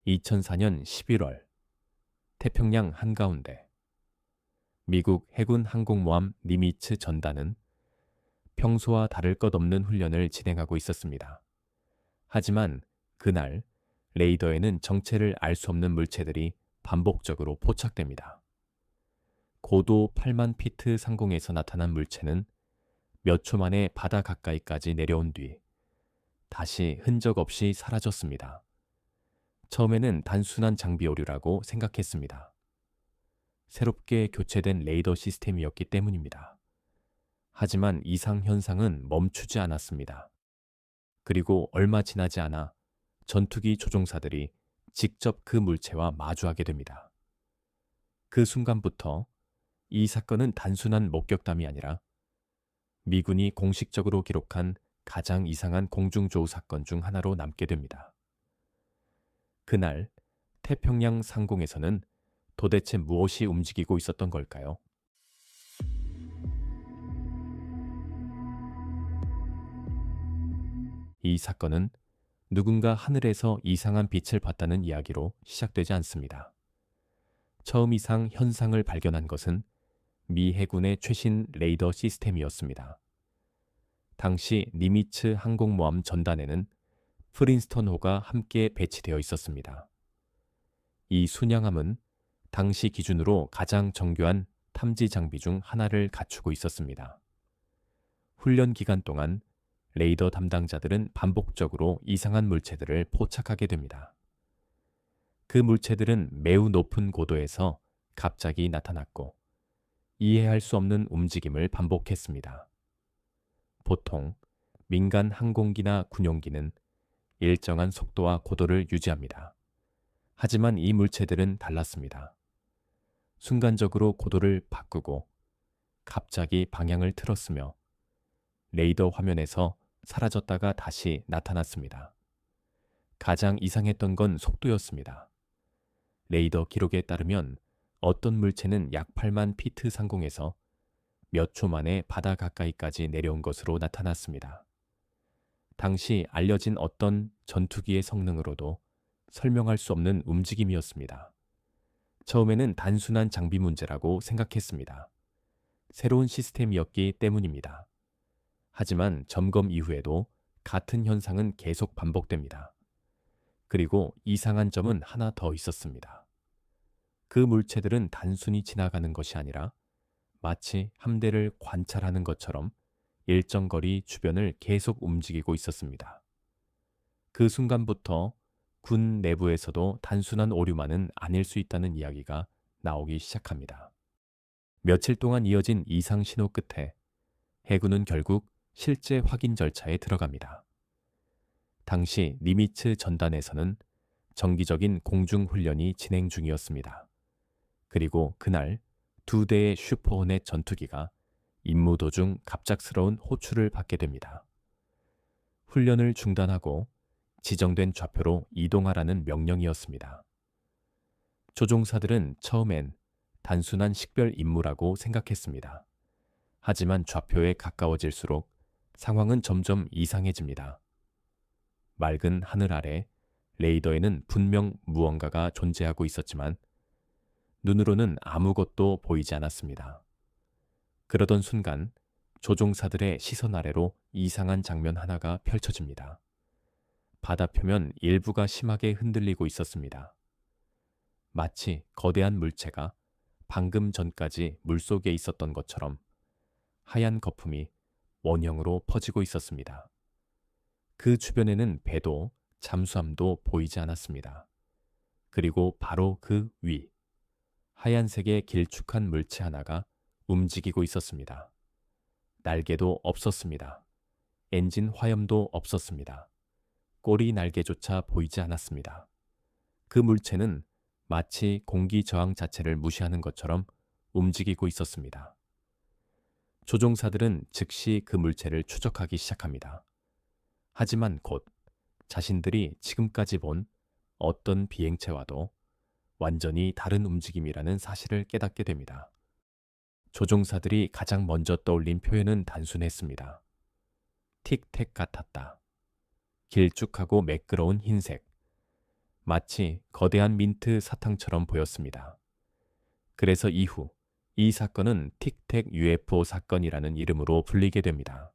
2004년 11월 태평양 한가운데 미국 해군 항공모함 니미츠 전단은 평소와 다를 것 없는 훈련을 진행하고 있었습니다. 하지만 그날 레이더에는 정체를 알 수 없는 물체들이 반복적으로 포착됩니다. 고도 8만 피트 상공에서 나타난 물체는 몇 초 만에 바다 가까이까지 내려온 뒤 다시 흔적 없이 사라졌습니다. 처음에는 단순한 장비 오류라고 생각했습니다. 새롭게 교체된 레이더 시스템이었기 때문입니다. 하지만 이상 현상은 멈추지 않았습니다. 그리고 얼마 지나지 않아 전투기 조종사들이 직접 그 물체와 마주하게 됩니다. 그 순간부터 이 사건은 단순한 목격담이 아니라 미군이 공식적으로 기록한 가장 이상한 공중조우 사건 중 하나로 남게 됩니다. 그날 태평양 상공에서는 도대체 무엇이 움직이고 있었던 걸까요? 이 사건은 누군가 하늘에서 이상한 빛을 봤다는 이야기로 시작되지 않습니다. 처음 이상 현상을 발견한 것은 미 해군의 최신 레이더 시스템이었습니다. 당시 니미츠 항공모함 전단에는 프린스턴호가 함께 배치되어 있었습니다. 이 순양함은 당시 기준으로 가장 정교한 탐지 장비 중 하나를 갖추고 있었습니다. 훈련 기간 동안 레이더 담당자들은 반복적으로 이상한 물체들을 포착하게 됩니다. 그 물체들은 매우 높은 고도에서 갑자기 나타났고 이해할 수 없는 움직임을 반복했습니다. 보통 민간 항공기나 군용기는 일정한 속도와 고도를 유지합니다. 하지만 이 물체들은 달랐습니다. 순간적으로 고도를 바꾸고 갑자기 방향을 틀었으며 레이더 화면에서 사라졌다가 다시 나타났습니다. 가장 이상했던 건 속도였습니다. 레이더 기록에 따르면 어떤 물체는 약 8만 피트 상공에서 몇 초 만에 바다 가까이까지 내려온 것으로 나타났습니다. 당시 알려진 어떤 전투기의 성능으로도 설명할 수 없는 움직임이었습니다. 처음에는 단순한 장비 문제라고 생각했습니다. 새로운 시스템이었기 때문입니다. 하지만 점검 이후에도 같은 현상은 계속 반복됩니다. 그리고 이상한 점은 하나 더 있었습니다. 그 물체들은 단순히 지나가는 것이 아니라 마치 함대를 관찰하는 것처럼 일정 거리 주변을 계속 움직이고 있었습니다. 그 순간부터 군 내부에서도 단순한 오류만은 아닐 수 있다는 이야기가 나오기 시작합니다. 며칠 동안 이어진 이상 신호 끝에 해군은 결국 실제 확인 절차에 들어갑니다. 당시 니미츠 전단에서는 정기적인 공중훈련이 진행 중이었습니다. 그리고 그날 2대의 슈퍼호넷 전투기가 임무 도중 갑작스러운 호출을 받게 됩니다. 훈련을 중단하고 지정된 좌표로 이동하라는 명령이었습니다. 조종사들은 처음엔 단순한 식별 임무라고 생각했습니다. 하지만 좌표에 가까워질수록 상황은 점점 이상해집니다. 맑은 하늘 아래 레이더에는 분명 무언가가 존재하고 있었지만 눈으로는 아무것도 보이지 않았습니다. 그러던 순간 조종사들의 시선 아래로 이상한 장면 하나가 펼쳐집니다. 바다 표면 일부가 심하게 흔들리고 있었습니다. 마치 거대한 물체가 방금 전까지 물속에 있었던 것처럼 하얀 거품이 원형으로 퍼지고 있었습니다. 그 주변에는 배도 잠수함도 보이지 않았습니다. 그리고 바로 그 위, 하얀색의 길쭉한 물체 하나가 움직이고 있었습니다. 날개도 없었습니다. 엔진 화염도 없었습니다. 꼬리 날개조차 보이지 않았습니다. 그 물체는 마치 공기 저항 자체를 무시하는 것처럼 움직이고 있었습니다. 조종사들은 즉시 그 물체를 추적하기 시작합니다. 하지만 곧 자신들이 지금까지 본 어떤 비행체와도 완전히 다른 움직임이라는 사실을 깨닫게 됩니다. 조종사들이 가장 먼저 떠올린 표현은 단순했습니다. 틱택 같았다. 길쭉하고 매끄러운 흰색, 마치 거대한 민트 사탕처럼 보였습니다. 그래서 이후 이 사건은 틱택 UFO 사건이라는 이름으로 불리게 됩니다.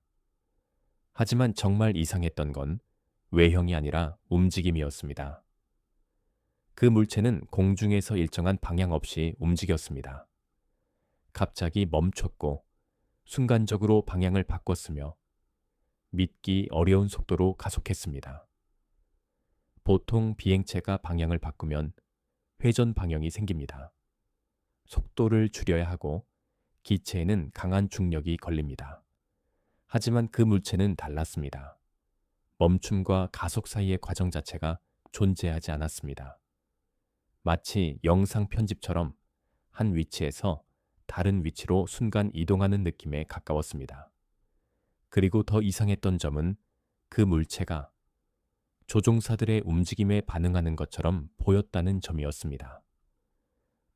하지만 정말 이상했던 건 외형이 아니라 움직임이었습니다. 그 물체는 공중에서 일정한 방향 없이 움직였습니다. 갑자기 멈췄고 순간적으로 방향을 바꿨으며 믿기 어려운 속도로 가속했습니다. 보통 비행체가 방향을 바꾸면 회전 방향이 생깁니다. 속도를 줄여야 하고 기체에는 강한 중력이 걸립니다. 하지만 그 물체는 달랐습니다. 멈춤과 가속 사이의 과정 자체가 존재하지 않았습니다. 마치 영상 편집처럼 한 위치에서 다른 위치로 순간 이동하는 느낌에 가까웠습니다. 그리고 더 이상했던 점은 그 물체가 조종사들의 움직임에 반응하는 것처럼 보였다는 점이었습니다.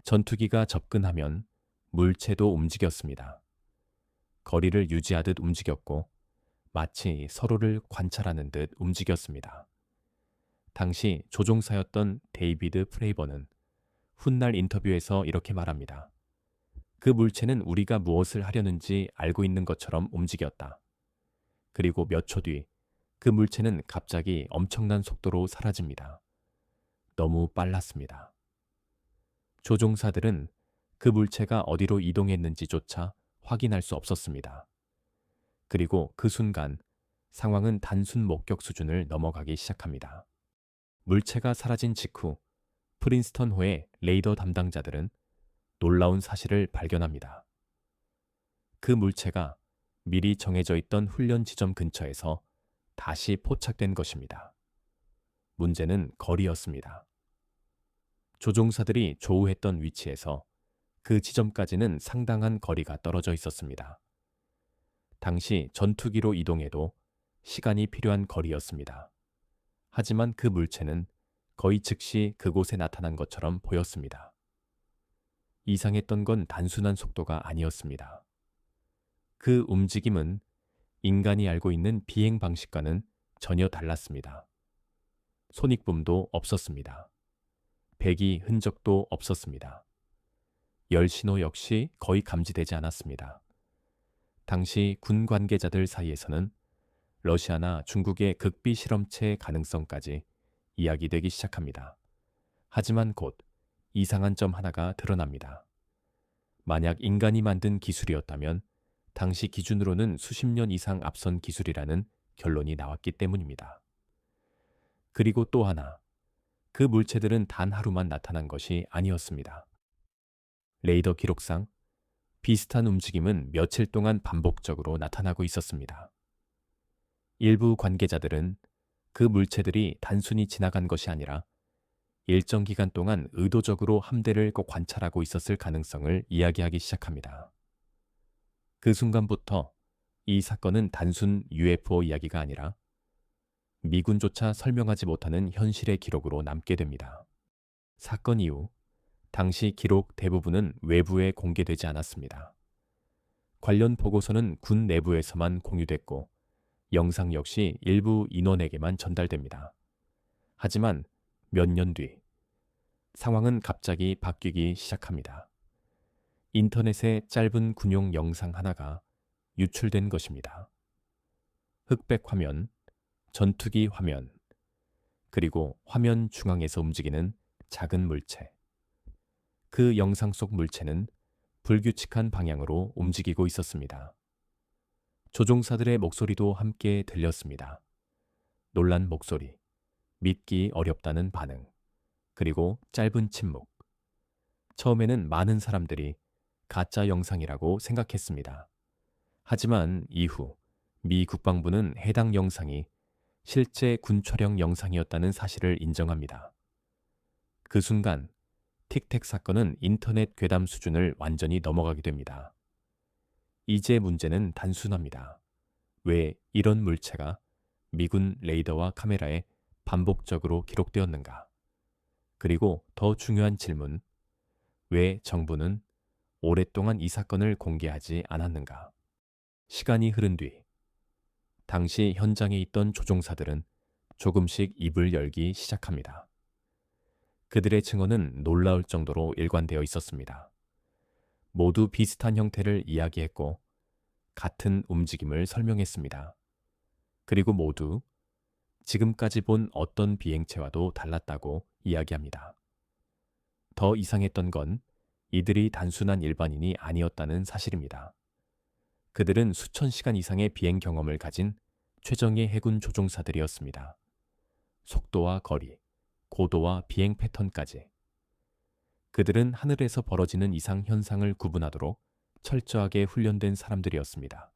전투기가 접근하면 물체도 움직였습니다. 거리를 유지하듯 움직였고 마치 서로를 관찰하는 듯 움직였습니다. 당시 조종사였던 데이비드 프레이버는 훗날 인터뷰에서 이렇게 말합니다. 그 물체는 우리가 무엇을 하려는지 알고 있는 것처럼 움직였다. 그리고 몇 초 뒤 그 물체는 갑자기 엄청난 속도로 사라집니다. 너무 빨랐습니다. 조종사들은 그 물체가 어디로 이동했는지조차 확인할 수 없었습니다. 그리고 그 순간 상황은 단순 목격 수준을 넘어가기 시작합니다. 물체가 사라진 직후 프린스턴호의 레이더 담당자들은 놀라운 사실을 발견합니다. 그 물체가 미리 정해져 있던 훈련 지점 근처에서 다시 포착된 것입니다. 문제는 거리였습니다. 조종사들이 조우했던 위치에서 그 지점까지는 상당한 거리가 떨어져 있었습니다. 당시 전투기로 이동해도 시간이 필요한 거리였습니다. 하지만 그 물체는 거의 즉시 그곳에 나타난 것처럼 보였습니다. 이상했던 건 단순한 속도가 아니었습니다. 그 움직임은 인간이 알고 있는 비행 방식과는 전혀 달랐습니다. 손익붐도 없었습니다. 배기 흔적도 없었습니다. 열 신호 역시 거의 감지되지 않았습니다. 당시 군 관계자들 사이에서는 러시아나 중국의 극비 실험체 가능성까지 이야기되기 시작합니다. 하지만 곧 이상한 점 하나가 드러납니다. 만약 인간이 만든 기술이었다면 당시 기준으로는 수십 년 이상 앞선 기술이라는 결론이 나왔기 때문입니다. 그리고 또 하나, 그 물체들은 단 하루만 나타난 것이 아니었습니다. 레이더 기록상 비슷한 움직임은 며칠 동안 반복적으로 나타나고 있었습니다. 일부 관계자들은 그 물체들이 단순히 지나간 것이 아니라 일정 기간 동안 의도적으로 함대를 관찰하고 있었을 가능성을 이야기하기 시작합니다. 그 순간부터 이 사건은 단순 UFO 이야기가 아니라 미군조차 설명하지 못하는 현실의 기록으로 남게 됩니다. 사건 이후 당시 기록 대부분은 외부에 공개되지 않았습니다. 관련 보고서는 군 내부에서만 공유됐고 영상 역시 일부 인원에게만 전달됩니다. 하지만 몇 년 뒤 상황은 갑자기 바뀌기 시작합니다. 인터넷에 짧은 군용 영상 하나가 유출된 것입니다. 흑백 화면, 전투기 화면, 그리고 화면 중앙에서 움직이는 작은 물체. 그 영상 속 물체는 불규칙한 방향으로 움직이고 있었습니다. 조종사들의 목소리도 함께 들렸습니다. 놀란 목소리, 믿기 어렵다는 반응, 그리고 짧은 침묵. 처음에는 많은 사람들이 가짜 영상이라고 생각했습니다. 하지만 이후 미 국방부는 해당 영상이 실제 군 촬영 영상이었다는 사실을 인정합니다. 그 순간 틱택 사건은 인터넷 괴담 수준을 완전히 넘어가게 됩니다. 이제 문제는 단순합니다. 왜 이런 물체가 미군 레이더와 카메라에 반복적으로 기록되었는가? 그리고 더 중요한 질문, 왜 정부는 오랫동안 이 사건을 공개하지 않았는가? 시간이 흐른 뒤, 당시 현장에 있던 조종사들은 조금씩 입을 열기 시작합니다. 그들의 증언은 놀라울 정도로 일관되어 있었습니다. 모두 비슷한 형태를 이야기했고 같은 움직임을 설명했습니다. 그리고 모두 지금까지 본 어떤 비행체와도 달랐다고 이야기합니다. 더 이상했던 건 이들이 단순한 일반인이 아니었다는 사실입니다. 그들은 수천 시간 이상의 비행 경험을 가진 최정예 해군 조종사들이었습니다. 속도와 거리, 고도와 비행 패턴까지. 그들은 하늘에서 벌어지는 이상 현상을 구분하도록 철저하게 훈련된 사람들이었습니다.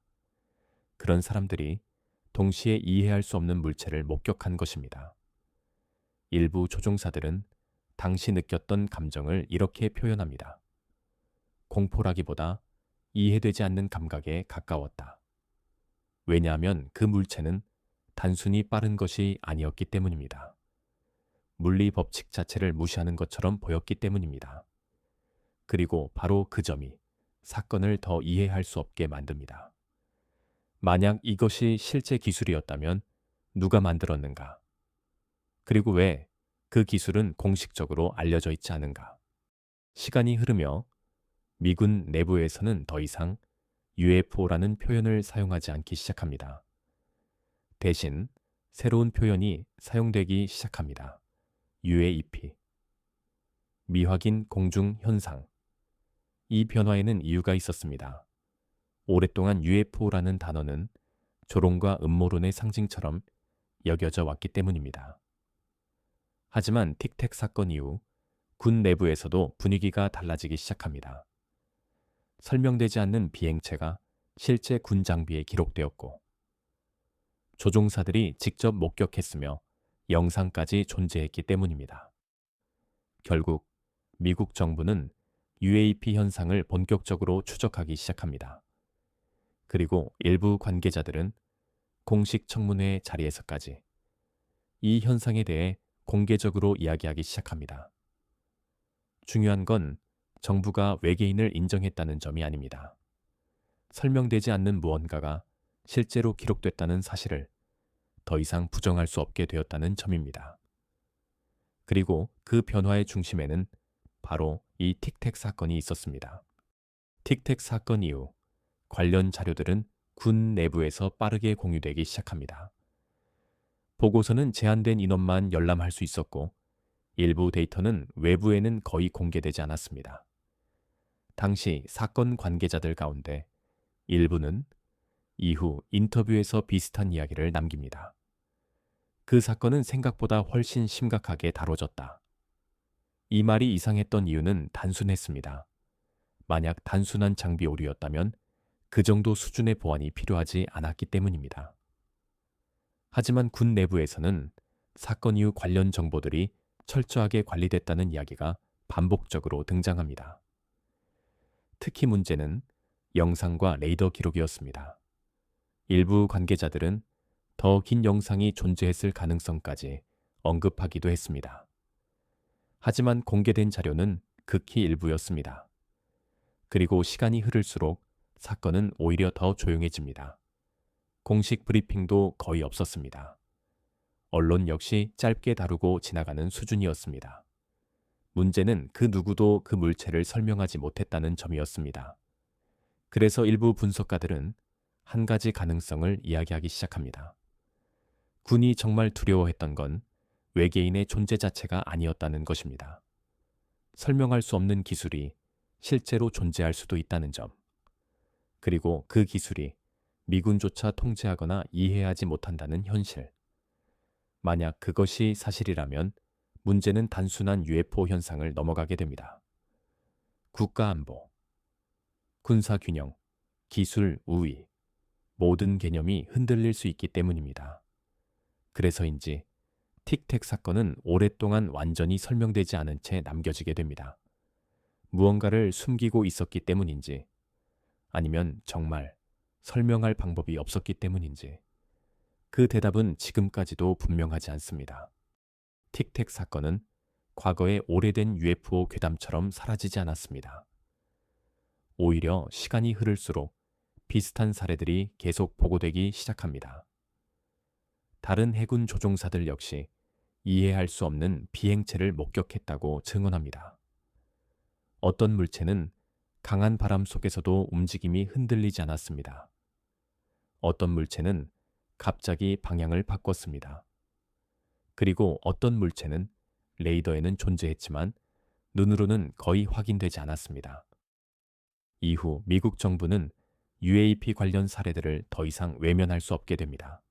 그런 사람들이 동시에 이해할 수 없는 물체를 목격한 것입니다. 일부 조종사들은 당시 느꼈던 감정을 이렇게 표현합니다. 공포라기보다 이해되지 않는 감각에 가까웠다. 왜냐하면 그 물체는 단순히 빠른 것이 아니었기 때문입니다. 물리 법칙 자체를 무시하는 것처럼 보였기 때문입니다. 그리고 바로 그 점이 사건을 더 이해할 수 없게 만듭니다. 만약 이것이 실제 기술이었다면 누가 만들었는가? 그리고 왜 그 기술은 공식적으로 알려져 있지 않은가? 시간이 흐르며 미군 내부에서는 더 이상 UFO라는 표현을 사용하지 않기 시작합니다. 대신 새로운 표현이 사용되기 시작합니다. UAP, 미확인 공중 현상. 이 변화에는 이유가 있었습니다. 오랫동안 UFO라는 단어는 조롱과 음모론의 상징처럼 여겨져 왔기 때문입니다. 하지만 틱택 사건 이후 군 내부에서도 분위기가 달라지기 시작합니다. 설명되지 않는 비행체가 실제 군 장비에 기록되었고 조종사들이 직접 목격했으며 영상까지 존재했기 때문입니다. 결국 미국 정부는 UAP 현상을 본격적으로 추적하기 시작합니다. 그리고 일부 관계자들은 공식 청문회 자리에서까지 이 현상에 대해 공개적으로 이야기하기 시작합니다. 중요한 건 정부가 외계인을 인정했다는 점이 아닙니다. 설명되지 않는 무언가가 실제로 기록됐다는 사실을 더 이상 부정할 수 없게 되었다는 점입니다. 그리고 그 변화의 중심에는 바로 이 틱택 사건이 있었습니다. 틱택 사건 이후 관련 자료들은 군 내부에서 빠르게 공유되기 시작합니다. 보고서는 제한된 인원만 열람할 수 있었고 일부 데이터는 외부에는 거의 공개되지 않았습니다. 당시 사건 관계자들 가운데 일부는 이후 인터뷰에서 비슷한 이야기를 남깁니다. 그 사건은 생각보다 훨씬 심각하게 다뤄졌다. 이 말이 이상했던 이유는 단순했습니다. 만약 단순한 장비 오류였다면 그 정도 수준의 보안이 필요하지 않았기 때문입니다. 하지만 군 내부에서는 사건 이후 관련 정보들이 철저하게 관리됐다는 이야기가 반복적으로 등장합니다. 특히 문제는 영상과 레이더 기록이었습니다. 일부 관계자들은 더 긴 영상이 존재했을 가능성까지 언급하기도 했습니다. 하지만 공개된 자료는 극히 일부였습니다. 그리고 시간이 흐를수록 사건은 오히려 더 조용해집니다. 공식 브리핑도 거의 없었습니다. 언론 역시 짧게 다루고 지나가는 수준이었습니다. 문제는 그 누구도 그 물체를 설명하지 못했다는 점이었습니다. 그래서 일부 분석가들은 한 가지 가능성을 이야기하기 시작합니다. 군이 정말 두려워했던 건 외계인의 존재 자체가 아니었다는 것입니다. 설명할 수 없는 기술이 실제로 존재할 수도 있다는 점. 그리고 그 기술이 미군조차 통제하거나 이해하지 못한다는 현실. 만약 그것이 사실이라면 문제는 단순한 UFO 현상을 넘어가게 됩니다. 국가안보, 군사균형, 기술 우위, 모든 개념이 흔들릴 수 있기 때문입니다. 그래서인지 틱택 사건은 오랫동안 완전히 설명되지 않은 채 남겨지게 됩니다. 무언가를 숨기고 있었기 때문인지 아니면 정말 설명할 방법이 없었기 때문인지 그 대답은 지금까지도 분명하지 않습니다. 틱택 사건은 과거의 오래된 UFO 괴담처럼 사라지지 않았습니다. 오히려 시간이 흐를수록 비슷한 사례들이 계속 보고되기 시작합니다. 다른 해군 조종사들 역시 이해할 수 없는 비행체를 목격했다고 증언합니다. 어떤 물체는 강한 바람 속에서도 움직임이 흔들리지 않았습니다. 어떤 물체는 갑자기 방향을 바꿨습니다. 그리고 어떤 물체는 레이더에는 존재했지만 눈으로는 거의 확인되지 않았습니다. 이후 미국 정부는 UAP 관련 사례들을 더 이상 외면할 수 없게 됩니다.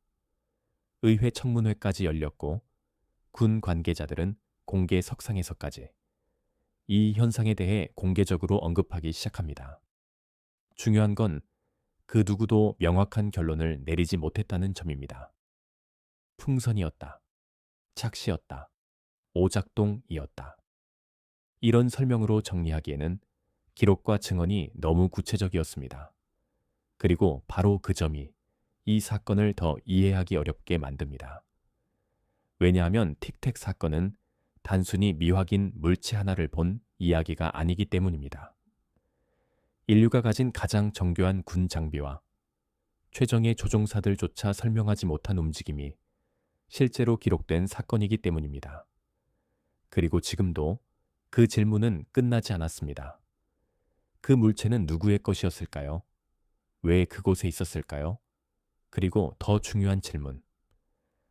의회 청문회까지 열렸고 군 관계자들은 공개 석상에서까지 이 현상에 대해 공개적으로 언급하기 시작합니다. 중요한 건 그 누구도 명확한 결론을 내리지 못했다는 점입니다. 풍선이었다. 착시였다. 오작동이었다. 이런 설명으로 정리하기에는 기록과 증언이 너무 구체적이었습니다. 그리고 바로 그 점이 이 사건을 더 이해하기 어렵게 만듭니다. 왜냐하면 틱택 사건은 단순히 미확인 물체 하나를 본 이야기가 아니기 때문입니다. 인류가 가진 가장 정교한 군 장비와 최정예 조종사들조차 설명하지 못한 움직임이 실제로 기록된 사건이기 때문입니다. 그리고 지금도 그 질문은 끝나지 않았습니다. 그 물체는 누구의 것이었을까요? 왜 그곳에 있었을까요? 그리고 더 중요한 질문.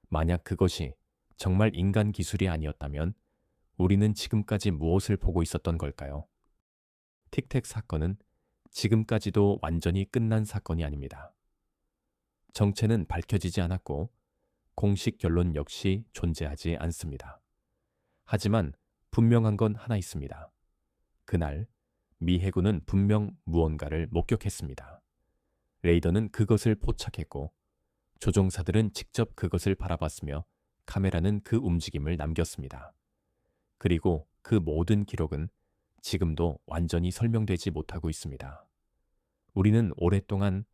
만약 그것이 정말 인간 기술이 아니었다면 우리는 지금까지 무엇을 보고 있었던 걸까요? 틱택 사건은 지금까지도 완전히 끝난 사건이 아닙니다. 정체는 밝혀지지 않았고 공식 결론 역시 존재하지 않습니다. 하지만 분명한 건 하나 있습니다. 그날 미 해군은 분명 무언가를 목격했습니다. 레이더는 그것을 포착했고 조종사들은 직접 그것을 바라봤으며 카메라는 그 움직임을 남겼습니다. 그리고 그 모든 기록은 지금도 완전히 설명되지 못하고 있습니다. 우리는 오랫동안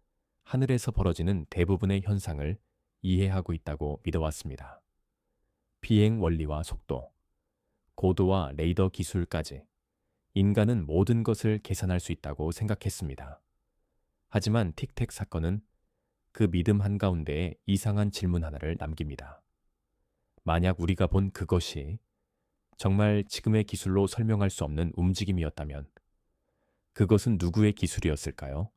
하늘에서 벌어지는 대부분의 현상을 이해하고 있다고 믿어왔습니다. 비행 원리와 속도, 고도와 레이더 기술까지 인간은 모든 것을 계산할 수 있다고 생각했습니다. 하지만 틱택 사건은 그 믿음 한가운데에 이상한 질문 하나를 남깁니다. 만약 우리가 본 그것이 정말 지금의 기술로 설명할 수 없는 움직임이었다면 그것은 누구의 기술이었을까요?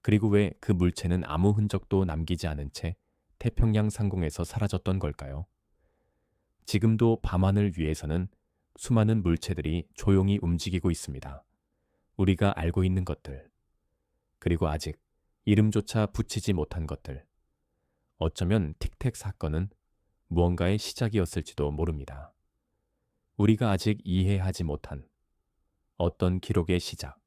그리고 왜 그 물체는 아무 흔적도 남기지 않은 채 태평양 상공에서 사라졌던 걸까요? 지금도 밤하늘 위에서는 수많은 물체들이 조용히 움직이고 있습니다. 우리가 알고 있는 것들, 그리고 아직 이름조차 붙이지 못한 것들. 어쩌면 틱택 사건은 무언가의 시작이었을지도 모릅니다. 우리가 아직 이해하지 못한 어떤 기록의 시작,